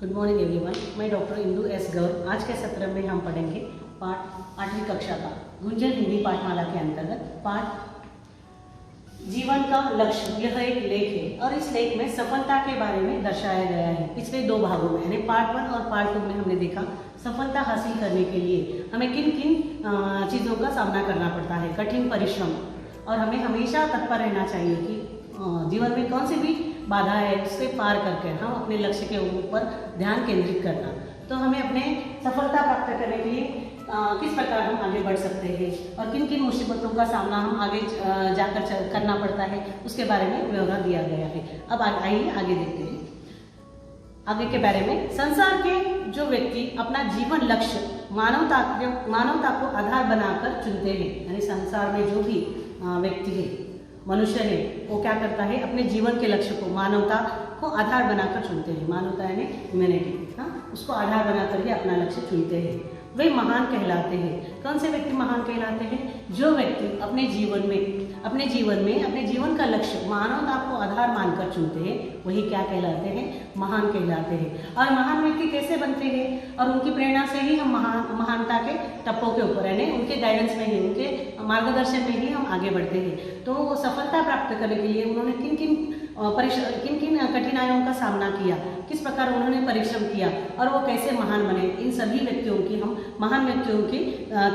Good morning everyone. मैं doctor Indu S गौर। आज के सत्र में हम पढ़ेंगे पाठ 8वीं कक्षा का गुंजन हिंदी पाठमाला के अंतर्गत पाठ जीवन का लक्ष्य। यह एक लेख है और इस लेख में सफलता के बारे में दर्शाया गया है। पिछले दो भागों में यानी पार्ट 1 और पार्ट 2 में हमने देखा सफलता हासिल करने के लिए हमें किन किन चीज़ों का सामना करना पड़ता है, कठिन परिश्रम, और हमें हमेशा तत्पर रहना चाहिए कि जीवन में कौन सी भी बाधा है उससे पार करके हम अपने लक्ष्य के ऊपर ध्यान केंद्रित करना। तो हमें अपने सफलता प्राप्त करने के लिए किस प्रकार हम आगे बढ़ सकते हैं और किन किन मुसीबतों का सामना हम आगे जाकर करना पड़ता है उसके बारे में ब्यौरा दिया गया है। अब आइए आगे देखते हैं आगे के बारे में। संसार के जो व्यक्ति अपना जीवन लक्ष्य मानवता को आधार बनाकर चुनते हैं, यानी संसार में जो भी व्यक्ति है, मनुष्य है, वो क्या करता है, अपने जीवन के लक्ष्य को मानवता को आधार बनाकर चुनते हैं। मानवता यानी ह्यूमैनिटी, उसको आधार बनाकर ही अपना लक्ष्य चुनते हैं। वे महान कहलाते हैं। कौन से व्यक्ति महान कहलाते हैं? जो व्यक्ति अपने जीवन का लक्ष्य मानवता को आधार मानकर चुनते हैं, वही क्या कहलाते हैं? महान कहलाते हैं। और महान व्यक्ति कैसे बनते हैं? और उनकी प्रेरणा से ही हम महानता के टप्पों के ऊपर, यानी उनके गाइडेंस में ही, उनके मार्गदर्शन में ही हम आगे बढ़ते हैं। तो वो सफलता प्राप्त करने के लिए उन्होंने किन किन कठिनाइयों का सामना किया, किस प्रकार उन्होंने परिश्रम किया और वो कैसे महान बने, इन सभी व्यक्तियों की हम महान व्यक्तियों की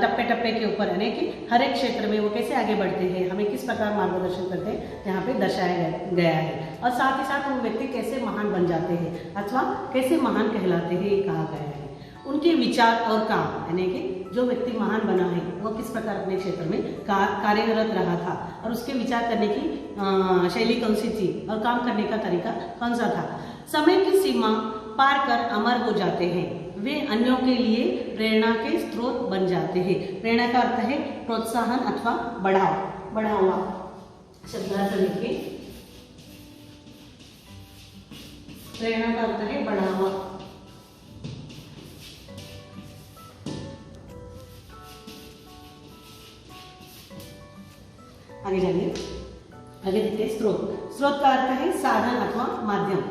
टप्पे टप्पे के ऊपर, यानी कि हर एक क्षेत्र में वो कैसे आगे बढ़ते हैं, हमें किस प्रकार मार्गदर्शन करते हैं, यहाँ पे दर्शाया गया है। और साथ ही साथ वो व्यक्ति कैसे महान बन जाते हैं अथवा कैसे महान कहलाते हैं, ये कहा गया है। उनके विचार और काम, यानी कि जो व्यक्ति महान बना है वो किस प्रकार अपने क्षेत्र में कार्यरत रहा था और उसके विचार करने की शैली कौन सी थी और काम करने का तरीका कौन सा था। समय की सीमा पार कर अमर हो जाते हैं। वे अन्यों के लिए प्रेरणा के स्रोत बन जाते हैं। प्रेरणा का अर्थ है प्रोत्साहन अथवा बढ़ावा। शब्दार्थ लिखिए। प्रेरणा का अर्थ है बढ़ावा। आगे जाइए, आगे देखते हैं स्रोत का अर्थ है साधन अथवा माध्यम।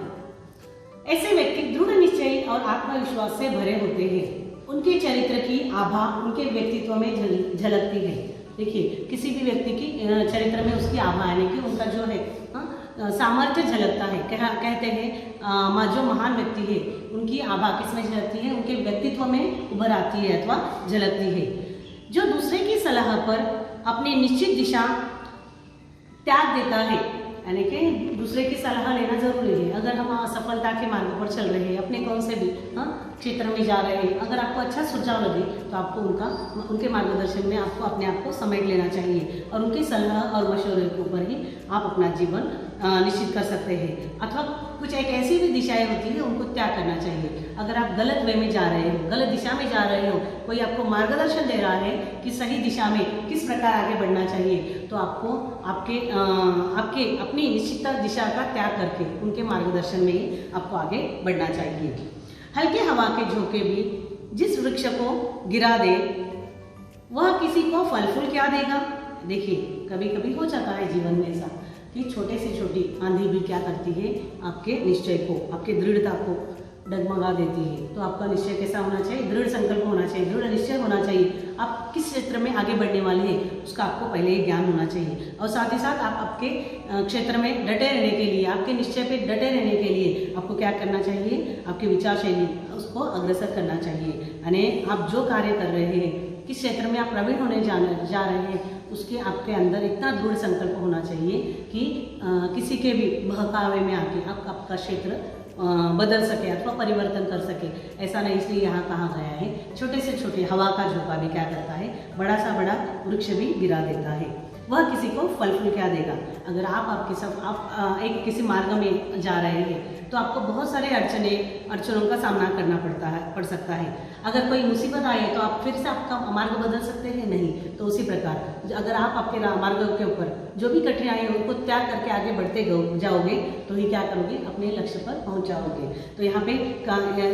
ऐसे व्यक्ति दृढ़ निश्चय और आत्मविश्वास से भरे होते हैं। उनके चरित्र की आभा उनके व्यक्तित्व में झलकती है। देखिए, किसी भी व्यक्ति की चरित्र में उसकी आभा, यानी कि उनका जो है सामर्थ्य झलकता है। कहते हैं जो महान व्यक्ति है उनकी आभा किसमें झलकती है? उनके व्यक्तित्व में उभर आती है अथवा झलकती है। जो दूसरे की सलाह पर अपनी निश्चित दिशा त्याग देता है, यानी कि दूसरे की सलाह लेना जरूरी है। अगर हम असफलता के मार्ग पर चल रहे हैं, अपने कौन से भी क्षेत्र में जा रहे हैं, अगर आपको अच्छा सुझाव लगे तो आपको उनके मार्गदर्शन में आपको अपने आप को समेट लेना चाहिए और उनकी सलाह और मशवरे के ऊपर ही आप अपना जीवन निश्चित कर सकते हैं। अथवा कुछ एक ऐसी भी दिशाएं होती है उनको त्याग करना चाहिए। अगर आप गलत वे में जा रहे हो, गलत दिशा में जा रहे हो, कोई आपको मार्गदर्शन दे रहा है कि सही दिशा में किस प्रकार आगे बढ़ना चाहिए, तो आपको आपके अपनी निश्चित दिशा का त्याग करके उनके मार्गदर्शन में ही आपको आगे बढ़ना चाहिए। हल्के हवा के झोंके भी जिस वृक्ष को गिरा दे वह किसी को फल फूल क्या देगा। देखिए, कभी कभी हो जाता है जीवन में ऐसा कि छोटे से छोटी आंधी भी क्या करती है, आपके निश्चय को, आपकी दृढ़ता को डगमगा देती है। तो आपका निश्चय कैसा होना चाहिए? दृढ़ संकल्प होना चाहिए, दृढ़ निश्चय होना चाहिए। आप किस क्षेत्र में आगे बढ़ने वाले हैं उसका आपको पहले ही ज्ञान होना चाहिए। और साथ ही साथ आप आपके क्षेत्र में डटे रहने के लिए, आपके निश्चय पे डटे रहने के लिए आपको क्या करना चाहिए? आपकी विचार शैली उसको अग्रसर करना चाहिए। यानी आप जो कार्य कर रहे हैं, किस क्षेत्र में आप प्रवीण होने जा रहे हैं, उसके आपके अंदर इतना दृढ़ संकल्प होना चाहिए कि किसी के भी बहकावे में आके आपका क्षेत्र बदल सके अथवा परिवर्तन कर सके। ऐसा नहीं, इसलिए यहाँ कहा गया है छोटे से छोटे हवा का झोंका भी क्या करता है, बड़ा सा बड़ा वृक्ष भी गिरा देता है। वह किसी को फल फूल क्या देगा। अगर आप एक किसी मार्ग में जा रहे हैं तो आपको बहुत सारे अड़चनों का सामना करना पड़ सकता है। अगर कोई मुसीबत आए तो आप फिर से आपका मार्ग बदल सकते हैं? नहीं। तो उसी प्रकार अगर आप आपके मार्ग के ऊपर जो भी कठिनाई है उनको त्याग करके आगे बढ़ते जाओगे तो ही क्या करोगे? अपने लक्ष्य पर पहुंच जाओगे। तो यहाँ पे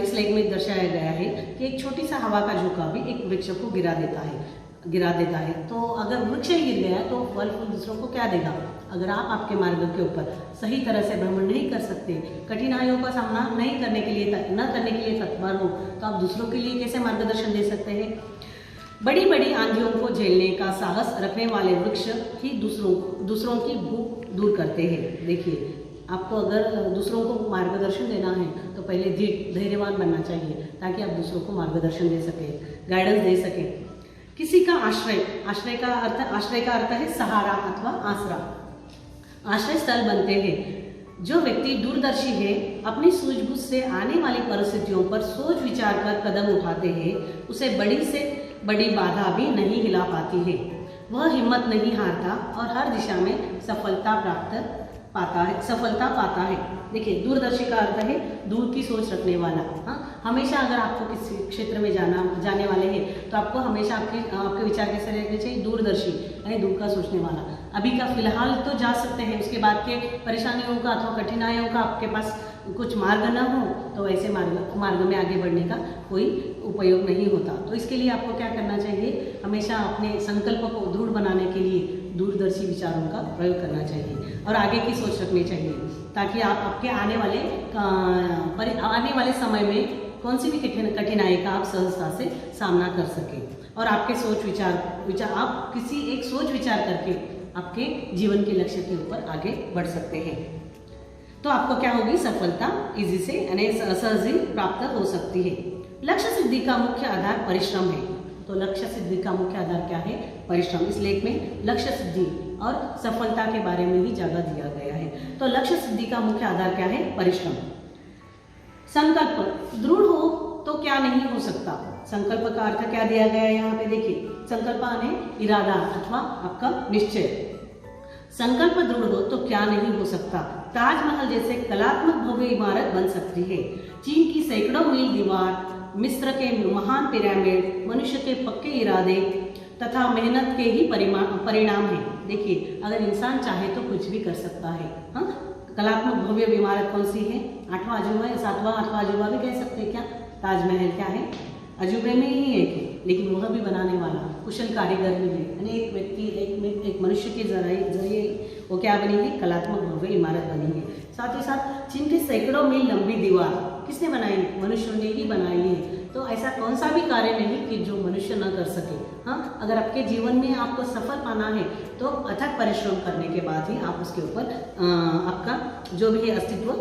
इस लेख में दर्शाया गया है कि एक छोटी सा हवा का झोंका भी एक वृक्ष को गिरा देता है। तो अगर वृक्ष ही गिर गया तो फल फूल दूसरों को क्या देगा? अगर आप आपके मार्ग के ऊपर सही तरह से भ्रमण नहीं कर सकते, कठिनाइयों का सामना नहीं करने के लिए तत्पर हो, तो आप दूसरों के लिए कैसे मार्गदर्शन दे सकते हैं। बड़ी बड़ी आंधियों को झेलने का साहस रखने वाले वृक्ष ही दूसरों की भूख दूर करते हैं। देखिए, आपको अगर दूसरों को मार्गदर्शन देना है तो पहले धैर्यवान बनना चाहिए, ताकि आप दूसरों को मार्गदर्शन दे सकें, गाइडेंस दे सकें। किसी का आश्रय का अर्थ है सहारा अथवा आसरा, आश्रय स्थल बनते हैं। जो व्यक्ति दूरदर्शी है, अपनी सूझबूझ से आने वाली परिस्थितियों पर सोच विचार कर कदम उठाते हैं, उसे बड़ी से बड़ी बाधा भी नहीं हिला पाती है। वह हिम्मत नहीं हारता और हर दिशा में सफलता पाता है। देखिए, दूरदर्शी का अर्थ है दूर की सोच रखने वाला। हाँ, हमेशा अगर आपको किसी क्षेत्र में जाने वाले हैं तो आपको हमेशा आपके विचार कैसे रहने चाहिए, दूरदर्शी यानी दूर का सोचने वाला। अभी का फिलहाल तो जा सकते हैं, उसके बाद के परेशानियों का अथवा कठिनाइयों का आपके पास कुछ मार्ग न हो तो ऐसे मार्ग में आगे बढ़ने का कोई उपयोग नहीं होता। तो इसके लिए आपको क्या करना चाहिए, हमेशा अपने संकल्प को दृढ़ बनाने के लिए दूरदर्शी विचारों का प्रयोग करना चाहिए और आगे की सोच रखनी चाहिए, ताकि आप आपके आने वाले समय में कौन सी भी कठिनाई का आप सहजता से सामना कर सकें और आपके आप किसी एक सोच विचार करके आपके जीवन के लक्ष्य के ऊपर आगे बढ़ सकते हैं। तो आपको क्या होगी, सफलता इजी से यानी सहज ही प्राप्त हो सकती है। लक्ष्य सिद्धि का मुख्य आधार परिश्रम है। तो लक्ष्य सिद्धि का मुख्य आधार क्या है, परिश्रम। इस लेख में लक्ष्य सिद्धि और सफलता के बारे में ही ज्यादा दिया गया है। तो लक्ष्य सिद्धि का मुख्य आधार क्या है, परिश्रम। संकल्प दृढ़ हो तो क्या नहीं हो सकता। संकल्प का अर्थ क्या दिया गया है यहाँ पे, देखिए, संकल्प यानी इरादा अथवा आपका निश्चय। संकल्प दृढ़ हो तो क्या नहीं हो सकता। ताजमहल जैसे कलात्मक भव्य इमारत बन सकती है। चीन की सैकड़ों मील दीवार, मिस्र के महान पिरामिड मनुष्य के पक्के इरादे तथा मेहनत के ही परिणाम है। देखिए, अगर इंसान चाहे तो कुछ भी कर सकता है। हाँ, कलात्मक भव्य इमारत कौन सी है, 8वां अजूबा है, 7वां 8वां अजूबा भी कह सकते हैं क्या। ताजमहल क्या है, अजूबे में ही एक है, लेकिन वह भी बनाने वाला कुशल कारीगर भी है, यानी एक व्यक्ति एक मनुष्य के जरिए वो क्या बनी है, कलात्मक भव्य इमारत बनी है। साथ ही साथ चीन की सैकड़ों मील लंबी दीवार किसने बनाई, मनुष्यों ने ही बनाई है। तो ऐसा कौन सा भी कार्य नहीं कि जो मनुष्य न कर सके। हाँ, अगर आपके जीवन में आपको सफल पाना है तो अथक परिश्रम करने के बाद ही आप उसके ऊपर आपका जो भी है अस्तित्व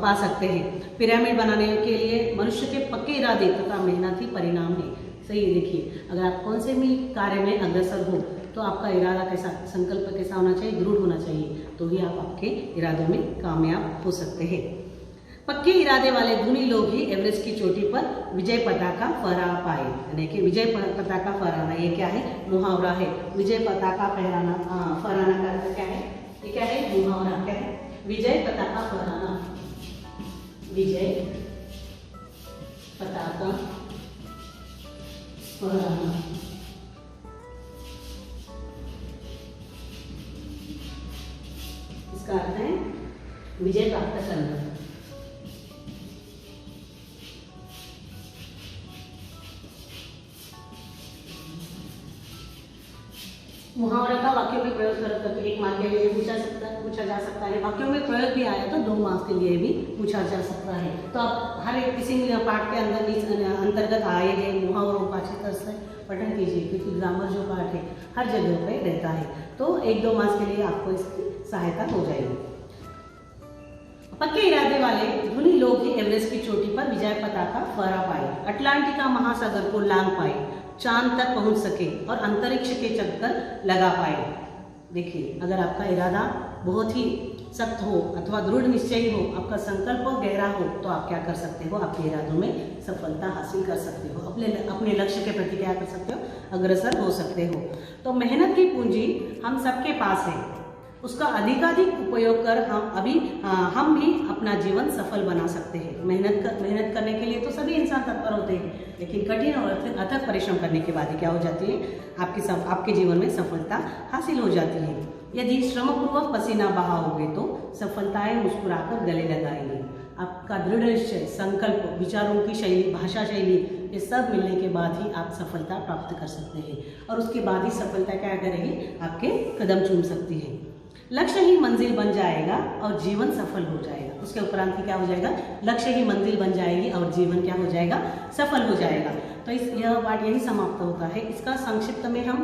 पा सकते हैं। पिरामिड बनाने के लिए मनुष्य के पक्के इरादे तथा मेहनत ही परिणाम है। सही है, देखिए, अगर आप कौन से भी कार्य में अग्रसर हो तो आपका इरादा कैसा, संकल्प कैसा होना चाहिए, दृढ़ होना चाहिए, तो ही आप आपके इरादों में कामयाब हो सकते हैं। पक्के इरादे वाले धनी लोग ही एवरेस्ट की चोटी पर विजय पताका फहरा पाए। यानी कि विजय पताका फहराना, ये क्या है, मुहावरा है। विजय पताका फहराना का अर्थ क्या है, ये क्या है, मुहावरा क्या है, विजय पताका फहराना। विजय पताका फहराना, इसका अर्थ है विजय प्राप्त करना। मुहावरा का वाक्यों में प्रयोग करके 1 मार्क के लिए पूछा जा सकता है। वाक्यों में प्रयोग भी आया तो 2 मार्क्स के लिए भी पूछा जा सकता है। तो आप हर एक किसी पाठ के अंतर्गत आए हैं मुहावरों का अच्छी तरह से पठन कीजिए, क्योंकि ग्रामर जो पाठ है हर जगह पे रहता है। तो 1-2 मार्क्स के लिए आपको इसकी सहायता हो जाएगी। पक्के इरादे वाले धनी लोग ही एवरेस्ट की चोटी पर विजय पताका फहरा पाए, अटलांटिका महासागर को लांघ पाए, चांद तक पहुंच सके और अंतरिक्ष के चक्कर लगा पाए। देखिए, अगर आपका इरादा बहुत ही सख्त हो अथवा दृढ़ निश्चयी हो, आपका संकल्प गहरा हो, तो आप क्या कर सकते हो, आपके इरादों में सफलता हासिल कर सकते हो, अपने लक्ष्य के प्रति क्या कर सकते हो, अग्रसर हो सकते हो। तो मेहनत की पूंजी हम सबके पास है, उसका अधिकाधिक उपयोग कर हम भी अपना जीवन सफल बना सकते हैं। मेहनत करने के लिए तो सभी इंसान तत्पर होते हैं, लेकिन कठिन और अथक परिश्रम करने के बाद क्या हो जाती है, आपके जीवन में सफलता हासिल हो जाती है। यदि श्रमपूर्वक पसीना बहाओगे तो सफलताएं मुस्कुराकर गले लगाएंगी। आपका दृढ़ निश्चय, संकल्प, विचारों की शैली, भाषा शैली, ये सब मिलने के बाद ही आप सफलता प्राप्त कर सकते हैं और उसके बाद ही सफलता क्या करेगी, आपके कदम चूम सकती है। लक्ष्य ही मंजिल बन जाएगा और जीवन सफल हो जाएगा। उसके उपरांत क्या हो जाएगा? लक्ष्य ही मंजिल बन जाएगी और जीवन क्या हो जाएगा? सफल हो जाएगा। तो यह पाठ यही समाप्त होता है। इसका संक्षिप्त में हम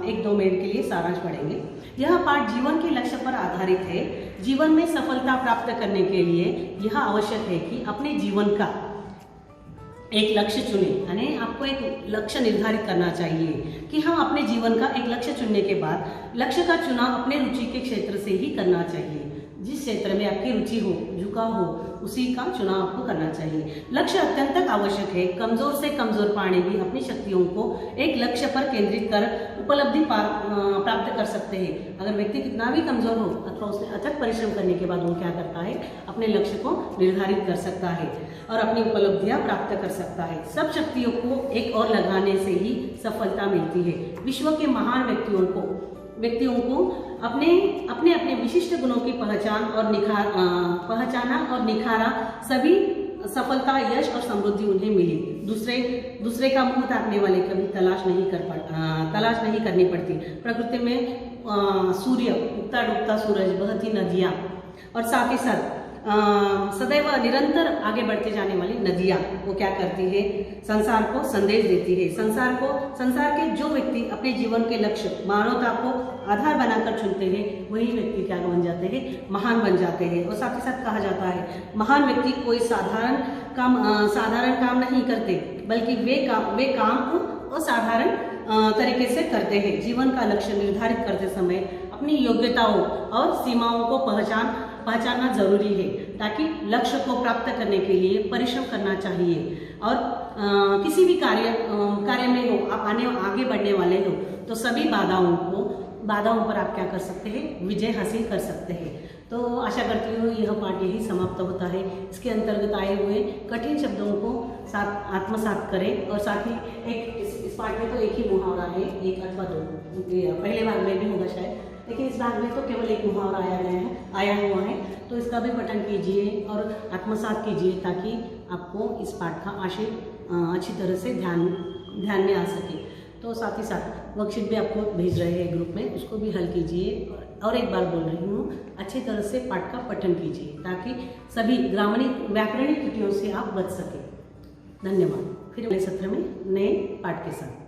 1-2 मिनट के लिए सारांश पढ़ेंगे। यह पाठ जीवन के लक्ष्य पर आधारित है। जीवन में सफलता प्राप्त करने के लिए यह आवश्यक है कि अपने जीवन का एक लक्ष्य चुने, यानी आपको एक लक्ष्य निर्धारित करना चाहिए कि हम अपने जीवन का एक लक्ष्य चुनने के बाद लक्ष्य का चुनाव अपने रुचि के क्षेत्र से ही करना चाहिए। जिस क्षेत्र में आपकी रुचि हो, झुकाव हो, उसी का चुनाव आपको करना चाहिए। लक्ष्य अत्यंत आवश्यक है। कमजोर से कमजोर प्राणी भी अपनी शक्तियों को एक लक्ष्य पर केंद्रित कर उपलब्धि प्राप्त कर सकते हैं। अगर व्यक्ति कितना भी कमजोर हो अथवा उसने अथक परिश्रम करने के बाद वो क्या करता है? अपने लक्ष्य को निर्धारित कर सकता है और अपनी उपलब्धियां प्राप्त कर सकता है। सब शक्तियों को एक और लगाने से ही सफलता मिलती है। विश्व के महान व्यक्तियों को अपने अपने विशिष्ट गुणों की पहचाना और निखारा, सभी सफलता, यश और समृद्धि उन्हें मिली। दूसरे का मुंह ताकने वाले कभी तलाश नहीं करनी पड़ती। प्रकृति में सूर्य, उगता डूबता सूरज, बहती नदियाँ और साथ ही साथ सदैव निरंतर आगे बढ़ते जाने वाली नदियाँ वो क्या करती है? संसार को संदेश देती है। संसार के जो व्यक्ति अपने जीवन के लक्ष्य मानवता को आधार बनाकर चुनते हैं वही व्यक्ति क्या बन जाते हैं? महान बन जाते हैं। और साथ ही साथ कहा जाता है महान व्यक्ति कोई साधारण काम नहीं करते, बल्कि वे काम को असाधारण तरीके से करते हैं। जीवन का लक्ष्य निर्धारित करते समय अपनी योग्यताओं और सीमाओं को पहचानना जरूरी है, ताकि लक्ष्य को प्राप्त करने के लिए परिश्रम करना चाहिए। और किसी भी कार्य में हो, आप आगे बढ़ने वाले हो तो सभी बाधाओं पर आप क्या कर सकते हैं? विजय हासिल कर सकते हैं। तो आशा करती हूँ यह पाठ यही समाप्त होता है। इसके अंतर्गत आए हुए कठिन शब्दों को आत्मसात करें और साथ ही इस पाठ में तो एक ही मुहावरा है, 1 अथवा 2, पहले भाग में भी होगा शायद, लेकिन इस भाग में तो केवल एक मुहावरा आया हुआ है। तो इसका भी पठन कीजिए और आत्मसात कीजिए, ताकि आपको इस पाठ का आशय अच्छी तरह से ध्यान में आ सके। तो साथ ही साथ वर्कशीट भी आपको भेज रहे हैं ग्रुप में, उसको भी हल कीजिए। और एक बार बोल रही हूँ, अच्छी तरह से पाठ का पठन कीजिए, ताकि सभी व्याकरणिक त्रुटियों से आप बच सकें। धन्यवाद। फिर अगले सत्र में नए पाठ के साथ।